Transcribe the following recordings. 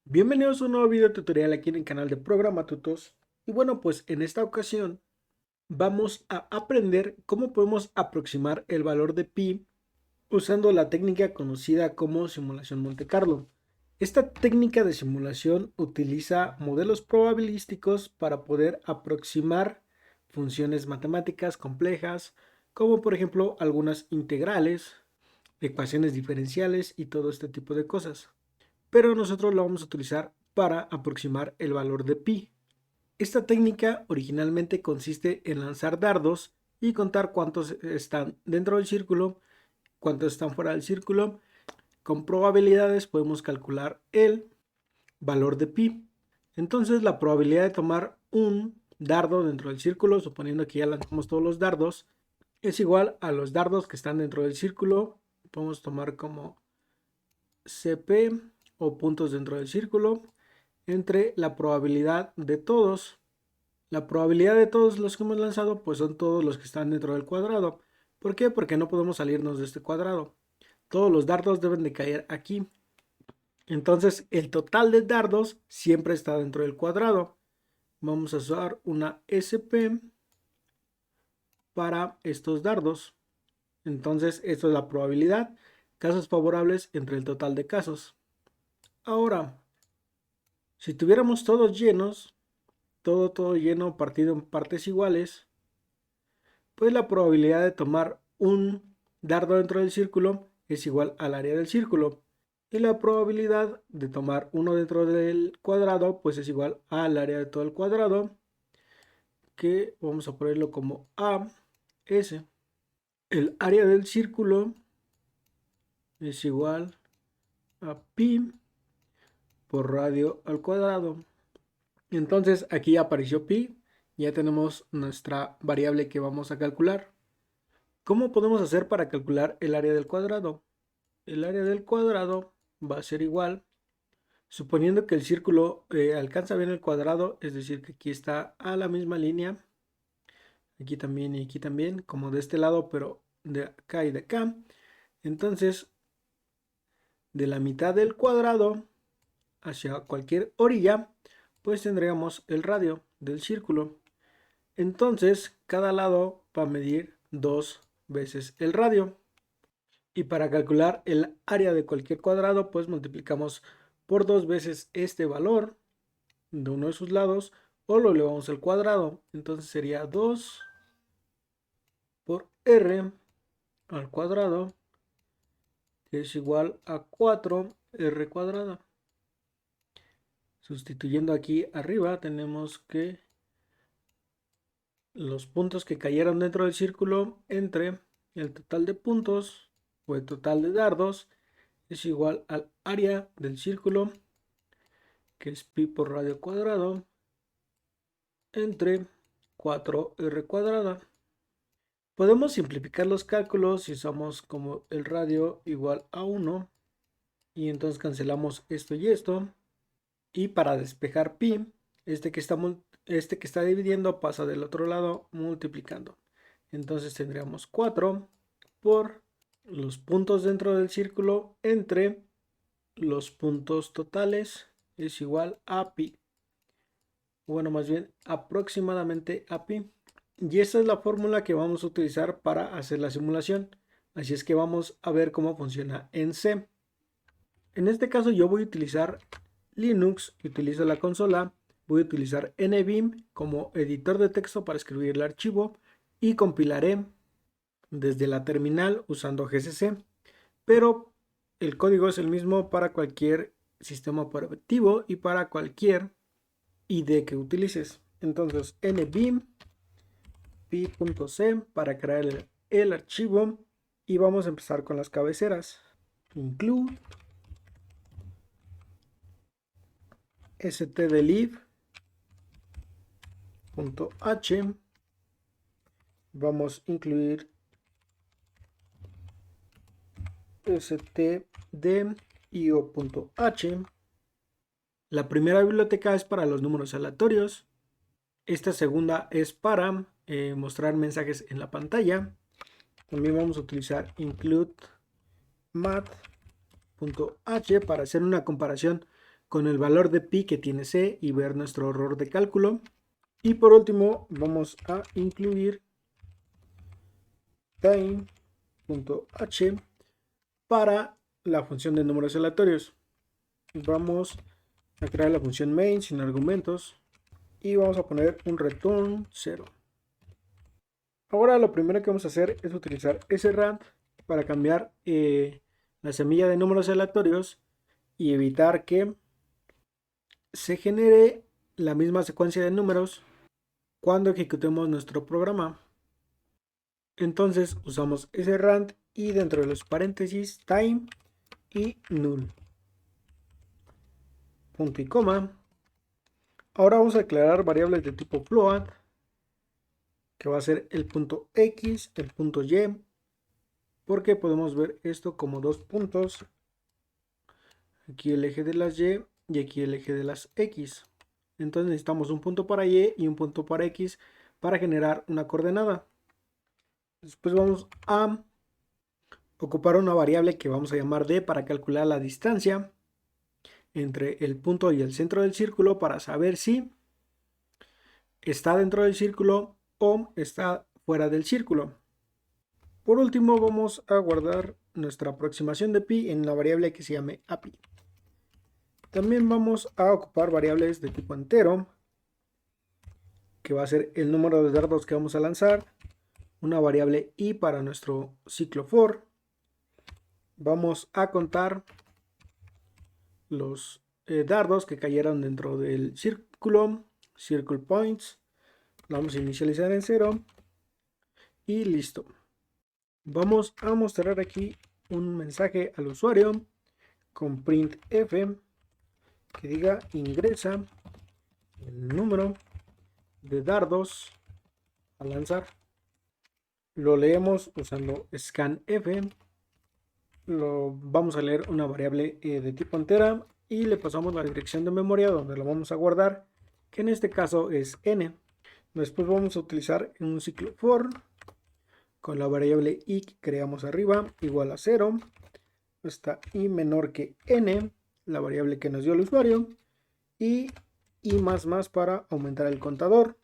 Bienvenidos a un nuevo video tutorial aquí en el canal de Programa Tutos. Y bueno, pues en esta ocasión vamos a aprender cómo podemos aproximar el valor de pi usando la técnica conocida como simulación Monte Carlo. Esta técnica de simulación utiliza modelos probabilísticos para poder aproximar funciones matemáticas complejas, como por ejemplo algunas integrales, ecuaciones diferenciales y todo este tipo de cosas, pero nosotros lo vamos a utilizar para aproximar el valor de pi. Esta técnica originalmente consiste en lanzar dardos y contar cuántos están dentro del círculo, cuántos están fuera del círculo. Con probabilidades podemos calcular el valor de pi. Entonces la probabilidad de tomar un dardo dentro del círculo, suponiendo que ya lanzamos todos los dardos, es igual a los dardos que están dentro del círculo. Podemos tomar como CP o puntos dentro del círculo entre la probabilidad de todos. La probabilidad de todos los que hemos lanzado pues son todos los que están dentro del cuadrado. ¿Por qué? Porque no podemos salirnos de este cuadrado. Todos los dardos deben de caer aquí. Entonces el total de dardos siempre está dentro del cuadrado. Vamos a usar una SP para estos dardos. Entonces esto es la probabilidad. Casos favorables entre el total de casos. Ahora, si tuviéramos todos llenos, todo lleno partido en partes iguales, pues la probabilidad de tomar un dardo dentro del círculo es igual al área del círculo. Y la probabilidad de tomar uno dentro del cuadrado pues es igual al área de todo el cuadrado, que vamos a ponerlo como AS. El área del círculo es igual a pi por radio al cuadrado. Entonces aquí ya apareció pi, ya tenemos nuestra variable que vamos a calcular. ¿Cómo podemos hacer para calcular el área del cuadrado? El área del cuadrado va a ser igual, suponiendo que el círculo alcanza bien el cuadrado, es decir, que aquí está a la misma línea, aquí también y aquí también, como de este lado, pero de acá y de acá. Entonces, de la mitad del cuadrado hacia cualquier orilla, pues tendríamos el radio del círculo. Entonces, cada lado va a medir 2 veces el radio. Y para calcular el área de cualquier cuadrado, pues multiplicamos por 2 veces este valor de uno de sus lados o lo elevamos al cuadrado. Entonces sería 2 por r al cuadrado, que es igual a 4r cuadrada. Sustituyendo aquí arriba tenemos que los puntos que cayeron dentro del círculo entre el total de puntos o el total de dardos es igual al área del círculo, que es pi por radio cuadrado, entre 4r cuadrada. Podemos simplificar los cálculos si usamos como el radio igual a 1 y entonces cancelamos esto y esto. Y para despejar pi, este que está dividiendo pasa del otro lado multiplicando. Entonces tendríamos 4 por los puntos dentro del círculo entre los puntos totales es igual a pi. Bueno, más bien aproximadamente a pi. Y esa es la fórmula que vamos a utilizar para hacer la simulación. Así es que vamos a ver cómo funciona en C. En este caso yo voy a utilizar Linux y utilizo la consola. Voy a utilizar NVim como editor de texto para escribir el archivo y compilaré desde la terminal usando GCC. Pero el código es el mismo para cualquier sistema operativo y para cualquier ID que utilices. Entonces nvim pi.c para crear el archivo y vamos a empezar con las cabeceras. Include stdlib.h. Vamos a incluir stdio.h. La primera biblioteca es para los números aleatorios. Esta segunda es para mostrar mensajes en la pantalla. También vamos a utilizar include math.h para hacer una comparación con el valor de pi que tiene C y ver nuestro error de cálculo. Y por último vamos a incluir time.h para la función de números aleatorios. Vamos a crear la función main sin argumentos y vamos a poner un return 0. Ahora lo primero que vamos a hacer es utilizar srand para cambiar la semilla de números aleatorios y evitar que se genere la misma secuencia de números cuando ejecutemos nuestro programa. Entonces usamos srand y dentro de los paréntesis time y null. Punto y coma. Ahora vamos a declarar variables de tipo float, que va a ser el punto x, el punto y, porque podemos ver esto como dos puntos. Aquí el eje de las y aquí el eje de las x. Entonces necesitamos un punto para y un punto para x para generar una coordenada. Después vamos a ocupar una variable que vamos a llamar d para calcular la distancia entre el punto y el centro del círculo para saber si está dentro del círculo o está fuera del círculo. Por último vamos a guardar nuestra aproximación de pi en la variable que se llame api. También vamos a ocupar variables de tipo entero, que va a ser el número de dardos que vamos a lanzar, una variable i para nuestro ciclo for. Vamos a contar los dardos que cayeron dentro del círculo, circle points. Lo vamos a inicializar en 0 y listo. Vamos a mostrar aquí un mensaje al usuario con printf que diga ingresa el número de dardos a lanzar. Lo leemos usando scanf. Lo vamos a leer una variable de tipo entera y le pasamos la dirección de memoria donde lo vamos a guardar, que en este caso es n. Después vamos a utilizar un ciclo for con la variable i que creamos arriba igual a 0 hasta i menor que n, la variable que nos dio el usuario, y i más más para aumentar el contador.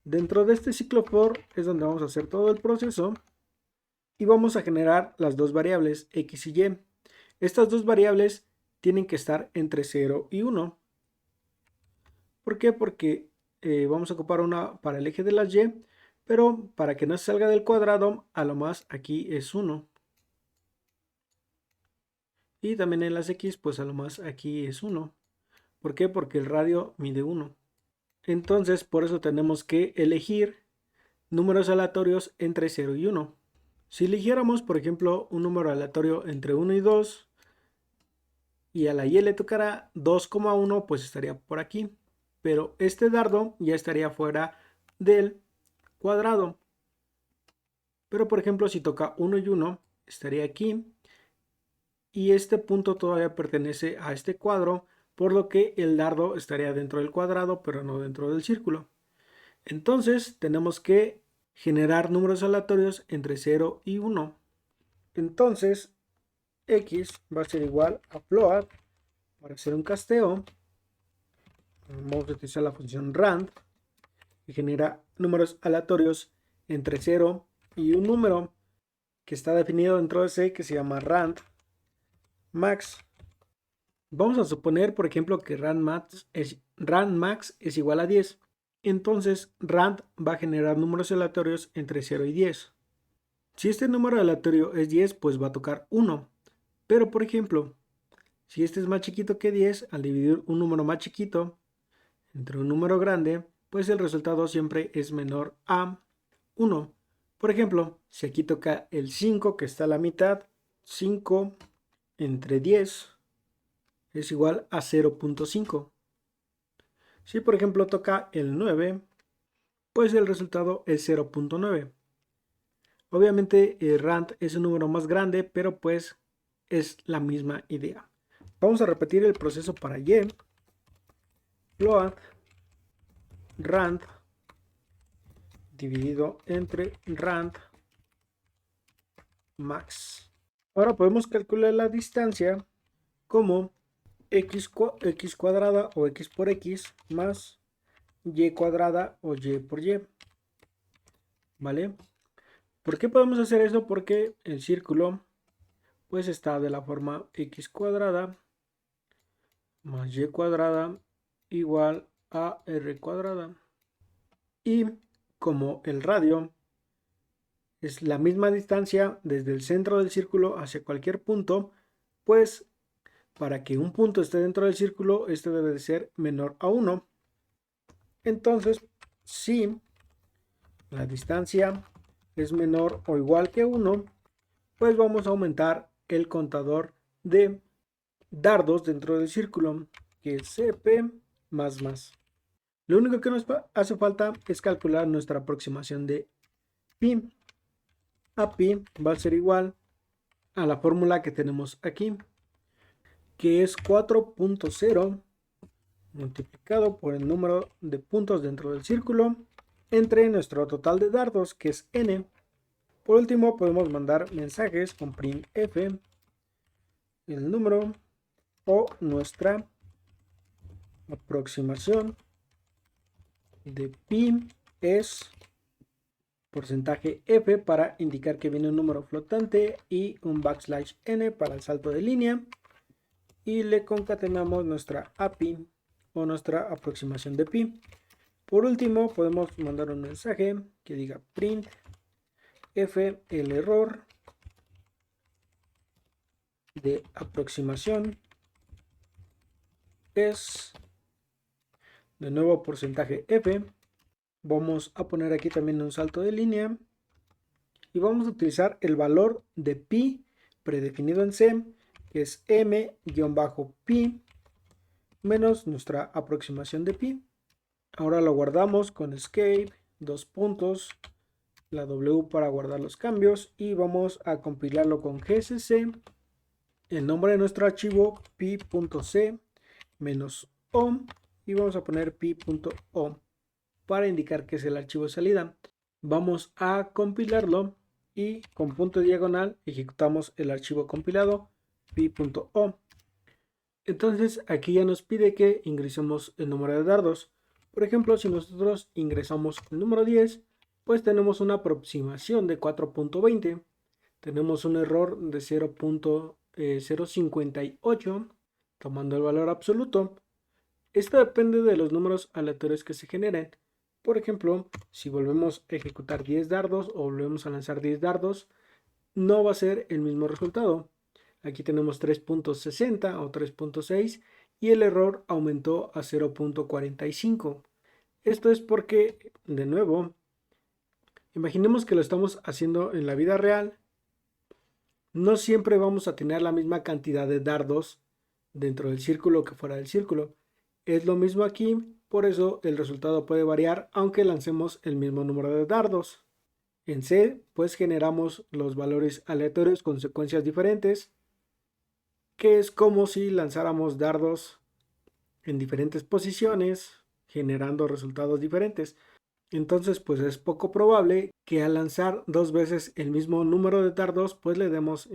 Dentro de este ciclo for es donde vamos a hacer todo el proceso y vamos a generar las dos variables x y y. Estas dos variables tienen que estar entre 0 y 1. ¿Por qué? Porque vamos a ocupar una para el eje de las y, pero para que no se salga del cuadrado, a lo más aquí es 1. Y también en las x, pues a lo más aquí es 1. ¿Por qué? Porque el radio mide 1. Entonces, por eso tenemos que elegir números aleatorios entre 0 y 1. Si eligiéramos, por ejemplo, un número aleatorio entre 1 y 2, y a la y le tocará 2,1, pues estaría por aquí. Pero este dardo ya estaría fuera del cuadrado. Pero por ejemplo, si toca 1 y 1, estaría aquí. Y este punto todavía pertenece a este cuadro, por lo que el dardo estaría dentro del cuadrado, pero no dentro del círculo. Entonces tenemos que generar números aleatorios entre 0 y 1. Entonces x va a ser igual a float para hacer un casteo. Vamos a utilizar la función rand que genera números aleatorios entre 0 y un número que está definido dentro de C que se llama rand max. Vamos a suponer, por ejemplo, que rand max es igual a 10. Entonces rand va a generar números aleatorios entre 0 y 10. Si este número aleatorio es 10, pues va a tocar 1. Pero por ejemplo, si este es más chiquito que 10, al dividir un número más chiquito entre un número grande, pues el resultado siempre es menor a 1. Por ejemplo, si aquí toca el 5 que está a la mitad, 5 entre 10 es igual a 0.5. Si por ejemplo toca el 9, pues el resultado es 0.9. Obviamente rand es un número más grande, pero pues es la misma idea. Vamos a repetir el proceso para y. Float rand dividido entre rand max. Ahora podemos calcular la distancia como x cuadrada o x por x más y cuadrada o y por y, ¿vale? ¿Por qué podemos hacer eso? Porque el círculo pues está de la forma x cuadrada más y cuadrada igual a r cuadrada. Y como el radio es la misma distancia desde el centro del círculo hacia cualquier punto, pues para que un punto esté dentro del círculo, este debe de ser menor a 1. Entonces, si la distancia es menor o igual que 1, pues vamos a aumentar el contador de dardos dentro del círculo, que es CP más más. Lo único que nos hace falta es calcular nuestra aproximación de pi. A pi va a ser igual a la fórmula que tenemos aquí, que es 4.0 multiplicado por el número de puntos dentro del círculo entre nuestro total de dardos, que es n. Por último, podemos mandar mensajes con printf, el número o nuestra aproximación de pi es porcentaje f para indicar que viene un número flotante y un backslash n para el salto de línea, y le concatenamos nuestra API o nuestra aproximación de pi. Por último, podemos mandar un mensaje que diga print f, el error de aproximación es de nuevo porcentaje f. Vamos a poner aquí también un salto de línea y vamos a utilizar el valor de pi predefinido en C, que es m-pi menos nuestra aproximación de pi. Ahora lo guardamos con escape, dos puntos, la W para guardar los cambios, y vamos a compilarlo con GCC, el nombre de nuestro archivo pi.c menos o, y vamos a poner pi.o para indicar que es el archivo de salida. Vamos a compilarlo y con punto diagonal ejecutamos el archivo compilado pi.o. Entonces aquí ya nos pide que ingresemos el número de dardos. Por ejemplo, si nosotros ingresamos el número 10, pues tenemos una aproximación de 4.20. Tenemos un error de 0.058 tomando el valor absoluto. Esto depende de los números aleatorios que se generen. Por ejemplo, si volvemos a ejecutar 10 dardos o volvemos a lanzar 10 dardos, no va a ser el mismo resultado. Aquí tenemos 3.60 o 3.6 y el error aumentó a 0.45. Esto es porque, de nuevo, imaginemos que lo estamos haciendo en la vida real. No siempre vamos a tener la misma cantidad de dardos dentro del círculo que fuera del círculo. Es lo mismo aquí, por eso el resultado puede variar aunque lancemos el mismo número de dardos. En C, pues generamos los valores aleatorios con secuencias diferentes, que es como si lanzáramos dardos en diferentes posiciones, generando resultados diferentes. Entonces, pues es poco probable que al lanzar dos veces el mismo número de dardos, pues le demos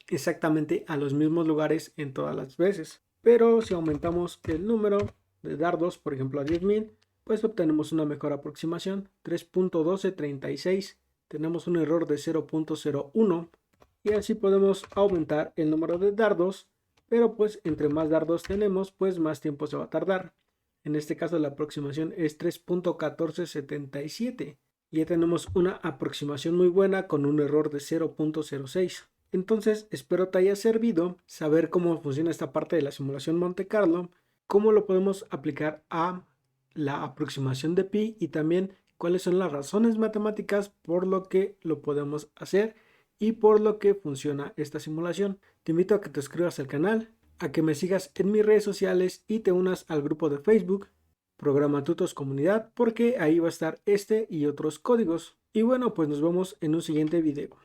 exactamente a los mismos lugares en todas las veces. Pero si aumentamos el número de dardos, por ejemplo a 10.000, pues obtenemos una mejor aproximación, 3.1236. Tenemos un error de 0.01 y así podemos aumentar el número de dardos, pero pues entre más dardos tenemos, pues más tiempo se va a tardar. En este caso la aproximación es 3.1477. Ya tenemos una aproximación muy buena con un error de 0.06. Entonces espero te haya servido saber cómo funciona esta parte de la simulación Monte Carlo, cómo lo podemos aplicar a la aproximación de pi y también cuáles son las razones matemáticas por lo que lo podemos hacer y por lo que funciona esta simulación. Te invito a que te suscribas al canal, a que me sigas en mis redes sociales y te unas al grupo de Facebook Programa Tutos Comunidad, porque ahí va a estar este y otros códigos. Y bueno, pues nos vemos en un siguiente video.